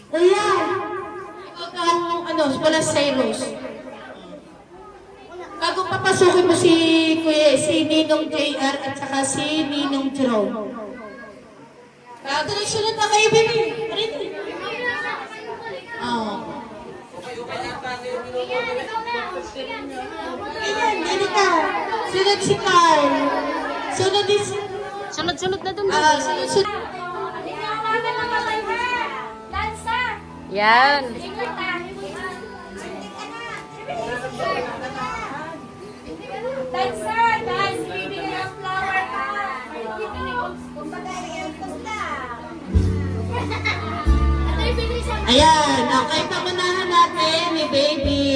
Ayan. Ikaw ang wala Cyrus. Bago papasukin mo si Ninong JR at saka si Ninong Jerome. Sunod na kayo, baby. Ready? Oo. Ayan, ready ka. Sunod si Carl. Sunod-sunod na dun. Sunod. Yan. Ayan, okay, pamanahan natin ni baby.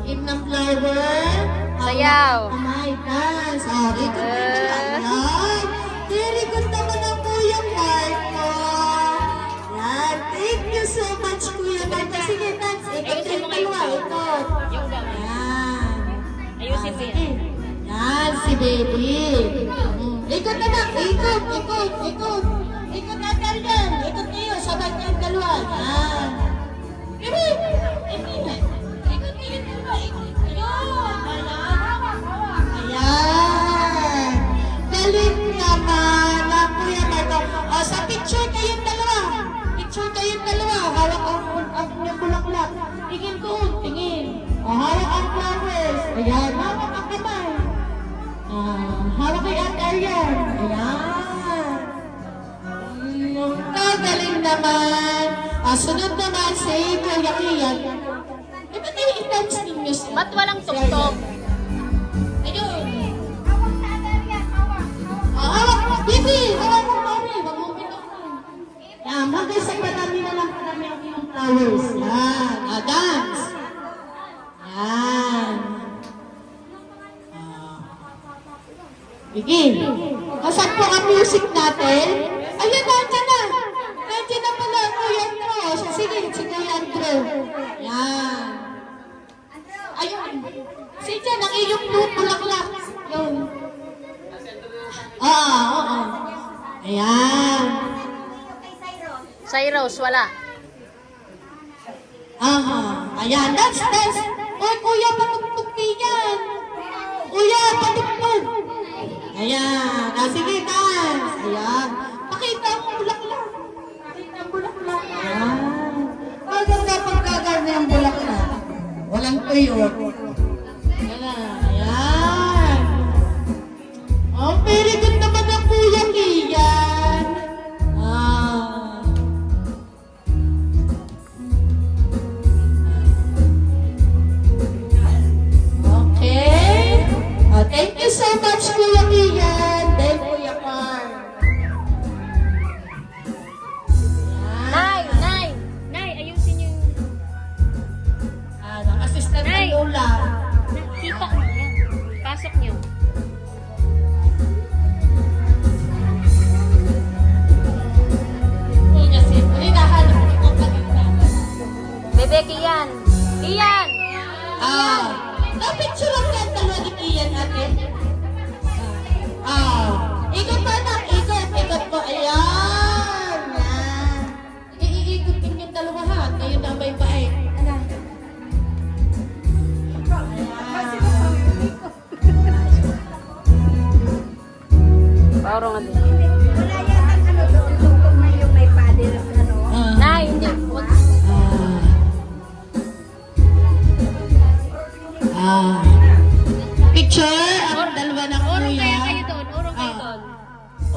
Give ng flower. Sayaw. My dance. Ito ayan. Very good naman ang Kuya Marco. Yan, thank you so much, Kuya Marco. Sige, dance. Ayusin mo kayo. Ikot. Yung gawin. Yan. Ayusin mo yan. Yan, si baby. Ikot na lang. Ikot. Ikot natin yan. Ikot kayo. Sabay kayong dalawa. Yan. Ikot kayo dalawa. Ikot kayo. Ayan. Galing naman na Kuya Marco. Sa picture kayong dalawa. Hawak ang yung bulaklak. Tingin doon. Tingin. Hawak ang flowers. Ayan. Hawak ang kamay. Hawak kay Aunt Arian. Ayan. Galing naman. Sunod naman si Kuya Kian. Ba't kayo i-dance ninyo siya? Ba't walang tuktok? Ayun. Hawak mo, baby! Hawak mo, mami! Huwag mo pinukon. Yan, bagay sa marami na lang marami ang iyong flowers. Yan. Dance. Yan. Begin. Kasan po ang music natin? Ayun, nandiyan na. Nandiyan na pala, Kuya Andrew. Sige, si Kuya Andrew. Yan. Ayun. Sige, ang iyong bulaklak. Yun. Oo. Ayan. Cyrus, wala. Ayan, dance. Oy, Kuya, patugtog yan. Kuya, patugtog. Ayan. Sige, dance. Ayan. Pakita ang bulaklak. Ayan. Maganda pagkagarni ang bulaklak. Walang tuyot. Ayan. Very good naman ang Kuya Kian. Okay. Thank you so much, Kuya Kian. Then, Kuya Carl. Nay, ayusin yung... Assistant Nay. ni Lola. Nakita mo yan. Pasok nyo. Kasi, hinahanap ko kanina. Bebe, Kian. Kian! Napicture lang yan dalawa ni Kian, ate. Ikot pa na. Ikot po. Ayan. Yan. Iikutin yung dalawa ha. Kayo na may bae. Pauro nga din. Wala yata doon na yung may paddle Nay, hindi. Wag. Picture ang dalawa ng Urong kuya. kaya kayo doon. Urong kayo doon.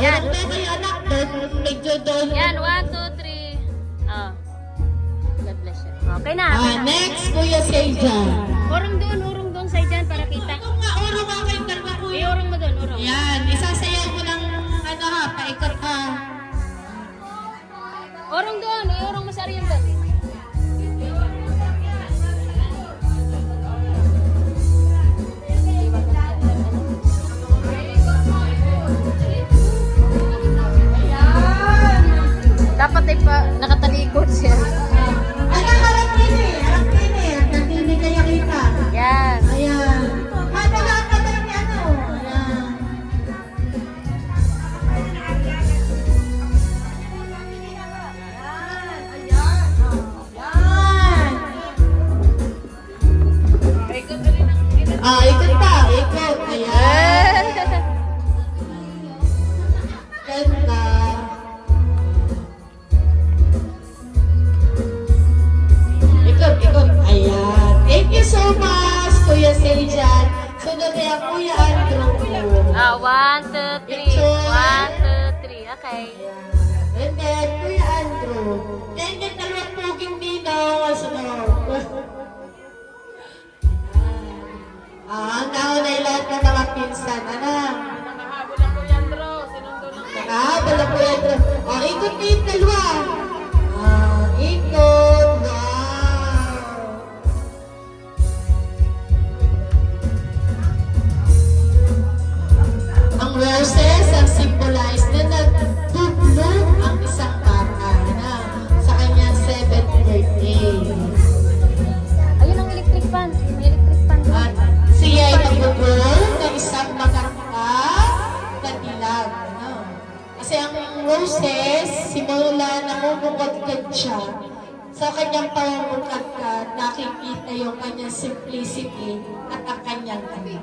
Yan. Urong kayo anak doon. Medyo doon. Yan, 1, 2, 3. God bless you. Okay na. Next, Kuya Sejan. Urong doon sa dyan para kita. Ito nga, urong nga kayong dalawa kuya. Urong mo doon, urong. Yan, isasayaw mo ng paikot ha. Urong doon, urong mo sa ariyan doon. Dapat ay pa nakatalikod siya. Harap kini. Hindi kaya kita. Yan. Ayan. Hadalaan ka na ni ano. Ayan. Ayan. 1, 2, 3. 1, 2, 3. Okay. And then, Kuya Andrew. Then, yung dalawang puging ninong. Sunod. Naunay lahat ng mga pinsan. Ano? Nakahabol ang Kuya Andrew. Sinundo ng Nakahabol ang Kuya Andrew. Ikot na yung dalawa. Ikot. Wow. Ang roses ang symbolize na nagtublog ang isang bata na sa kanyang 7th birthday. Ayun ang electric fan. May electric fan. At siya ay nagugol ng isang maganda na dilag. Ano? Kasi ang roses, simula namumukadkad siya. Sa kanyang pamumukadkad, nakikita yung kanyang simplicity at ang kanyang ganda.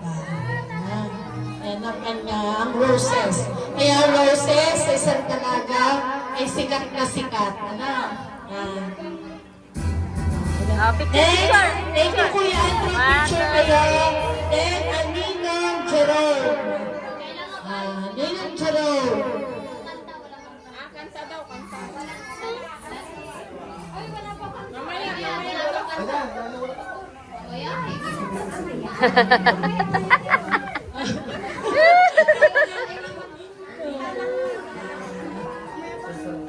Yan ang kanyang roses. Kaya roses sa isang talaga ay sikat na sikat. Ano? Yan. Picture. Thank you, Kuya Andrew. Picture kayo. Then, ang Ninong Jerome. Ninong Jerome. kanta daw, kanta.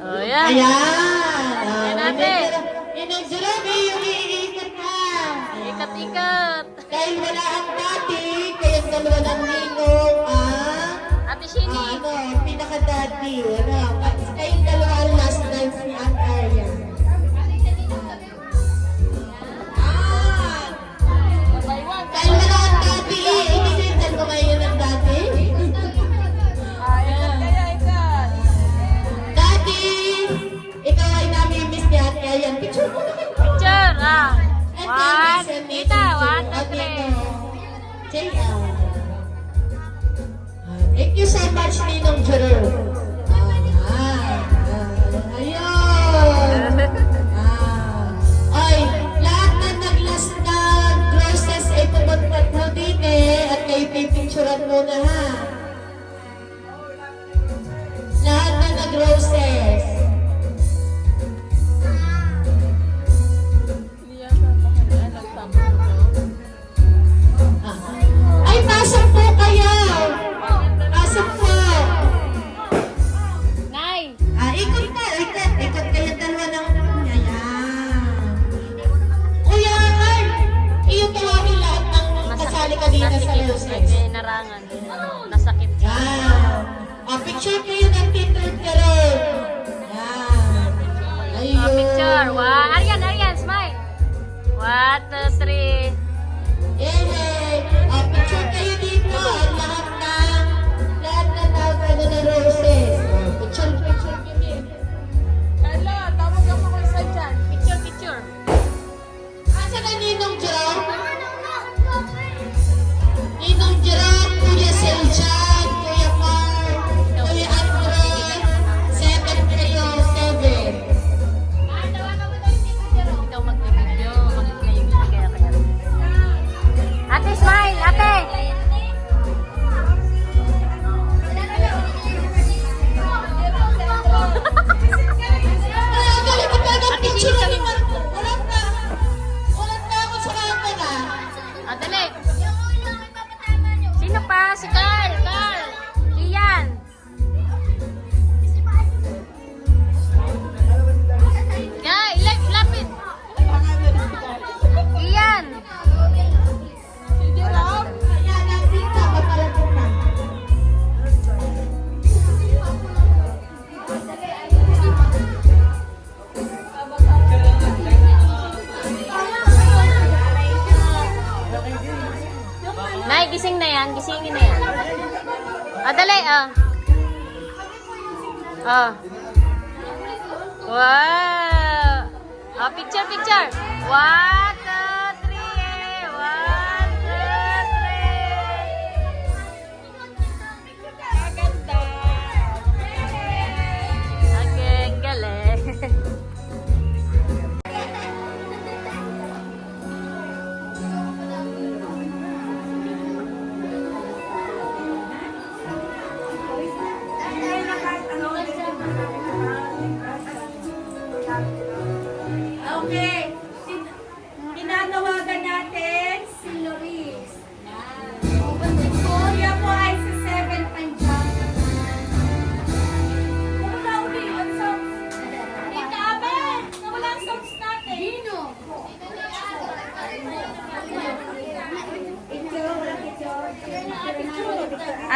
Oh, yan. Ayan. Yan natin. Ninong Jerome, yung iikot na. Ikat-ikat. Dahil wala ang dati, kaya dalawa ng Ninong, Ate Shini. pinaka-daddy, kayong dalawa ang last dance ni Aunt Arya. Dahil wala ang daddy, ininintay mo ngayon ang daddy. Kaya ikat. Daddy, ikaw ay nami-miss ni Aunt Arya. Picture mo na kayo. Picture. And One. then, Kita. 1, 2, 3. Thank you so much, Ninong Jerome. Ayun. Ay, lahat na nag-last na roses ay pumunta mo din at kayo pipicturan muna ha. Lahat na nag-roses. Ay, pasok po kayo. Pasok po. Nay. Ikot po, ikot. Ikot kayo dalawa ng ayan. Kuya Art, iyo tawagin lahat ng kasali kanina sa Nasikip. roses. May narangan. Nasakit. Yan. Picture kayo ng Peter Carol. Yan. Ayun. Picture. Arian, smile. 1, 2, 3. Yay! Picture kayo dito. Lahat na roses. Picture kayo dito. Hello, tawag ako ko isa dyan. Picture. Asa na Ninong Jerome? Ninong Jerome, Kuya Seljan, Kuya Mark, Kuya Andrew, 7 kayo, 7. Ikaw magbibideo. Kaya. Ate, smile. Ate. Galing ka talaga picture ni Marco. Walang na ako sa camera. Dali. Sino pa? Si Carl. Ian. Lapit. Ian. Si Jerome. Ayan, nandito. Papalapit na. Nay, gising na yan. Gisingin na yan. Dali. Wow. Picture. 1, 2, 3. 1, 2, 3. Maganda. Okay, galing.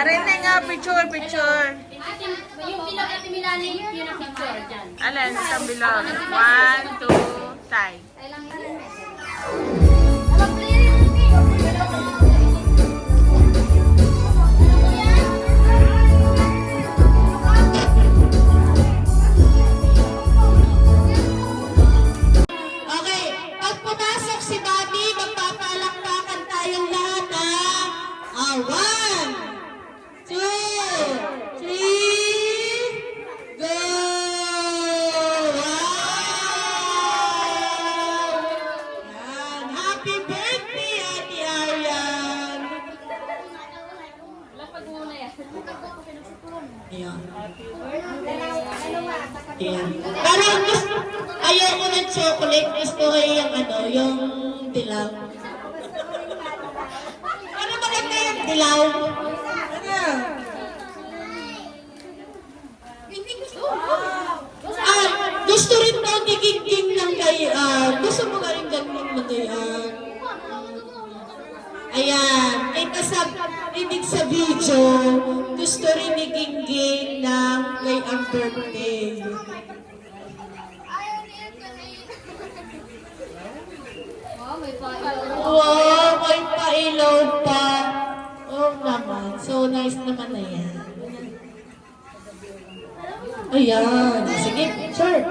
Arene nga, picture, picture. Yung bilog at Milani, yun ang picture dyan. Alin, sa bilog. 1, 2, tay. Okay, pag pumasok si Bobby, magpapalakpakan tayong lahat ha. 1, 2, 3, go! Wow! Yan. Happy birthday, Ate Arian! Lapag muna yan. Ayan. Ayan. Parang gusto, ayoko ng chocolate. Gusto ko yung yung dilaw. Ano maganda yung dilaw? Ano? Gusto rin daw ni Gingging ng gusto mo nga rin ganun mo yan. Ayan. Ibig sa video, gusto rin ni Gingging ng kay ang birthday. Wow, may pailaw pa. Oh naman, so nice naman na yan. Ayan, sige, sure.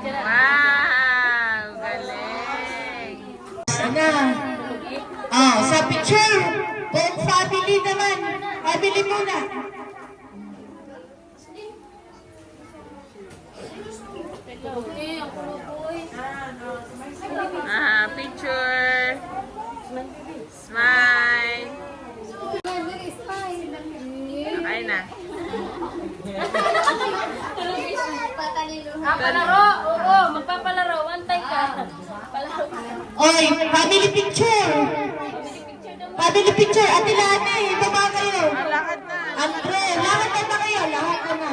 Wow, galing. Sana. Sa picture, buong family naman. Family muna. Picture. Smile. Okay na. Palaro! Oo, magpapalaro. Antay ka. Palaro. Oy, family picture. Family picture. Ate Lana, baba kayo. Lakad na. Andre, lahat na ba kayo? Lahat na na.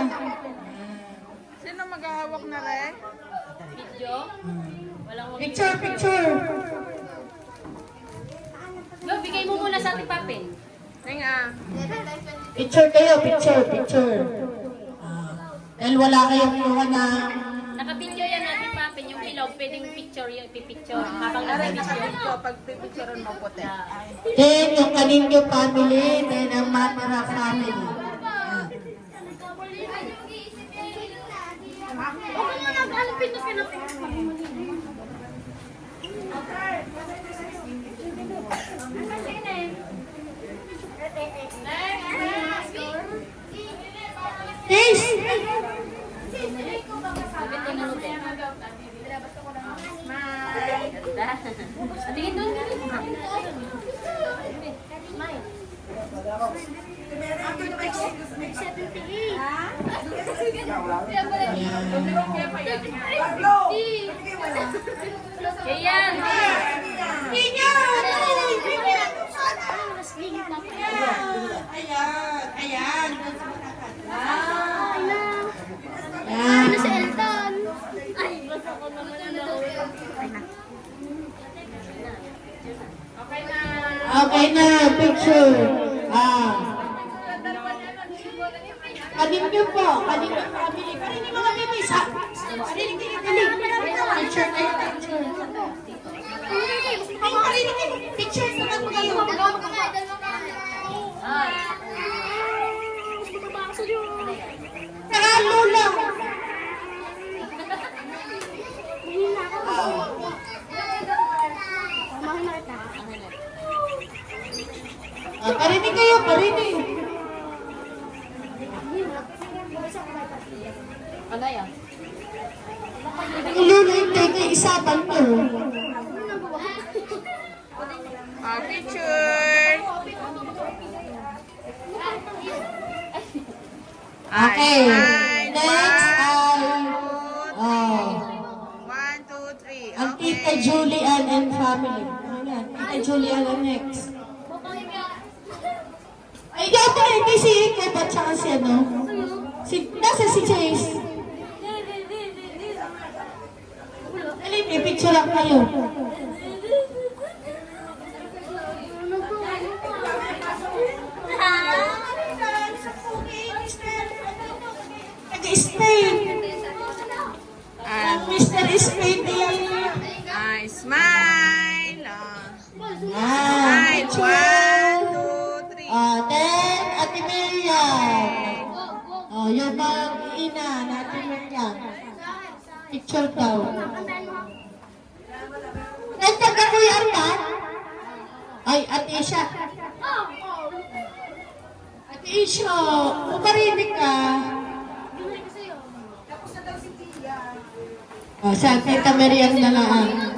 Sino maghahawak na rin? Video. Walang Picture, picture. Yo, bigay mo muna sa ating papel. Tinga. Picture kayo, picture, picture. Dahil wala kayong kuha na... Naka-video yan ating papel. Yung ilog, pwedeng picture yung ipipicture. Habang nasa-video. Pag pipicturean mo puti. Then, yung Kaninyo family, then ang Matara family. Okay na lang. Ano pinapin? Yes! Tingin doon. Yan. Ayan. Okay na, picture. Kaninyo po, kaninyo family. Kaninyo mga baby, sa... Picture kayo, picture. Picture naman po kayo. Saka lola. Parinig kayo, parinig. Ano yan? Ang lola yung tayo isapan mo. Picture. Okay. Next ay... 1, 2, 3. Ang Tita Julian and family. Ayan, Tita Julian ang next. Ay, dapat hindi si Ike, ba't siya kasi nasa si Chase. Alin, i-picture lang kayo. Speedy. Smile. Ah, Smile. 1, 2, 3. Then, Ate Miriam. Yung mga ina na Ate Miriam. Picture daw. Nandiyan ka, Kuya Arman? Ay, Ate Isha. Ate Isha, umarinig ka. Sa Tita Miriam na lang.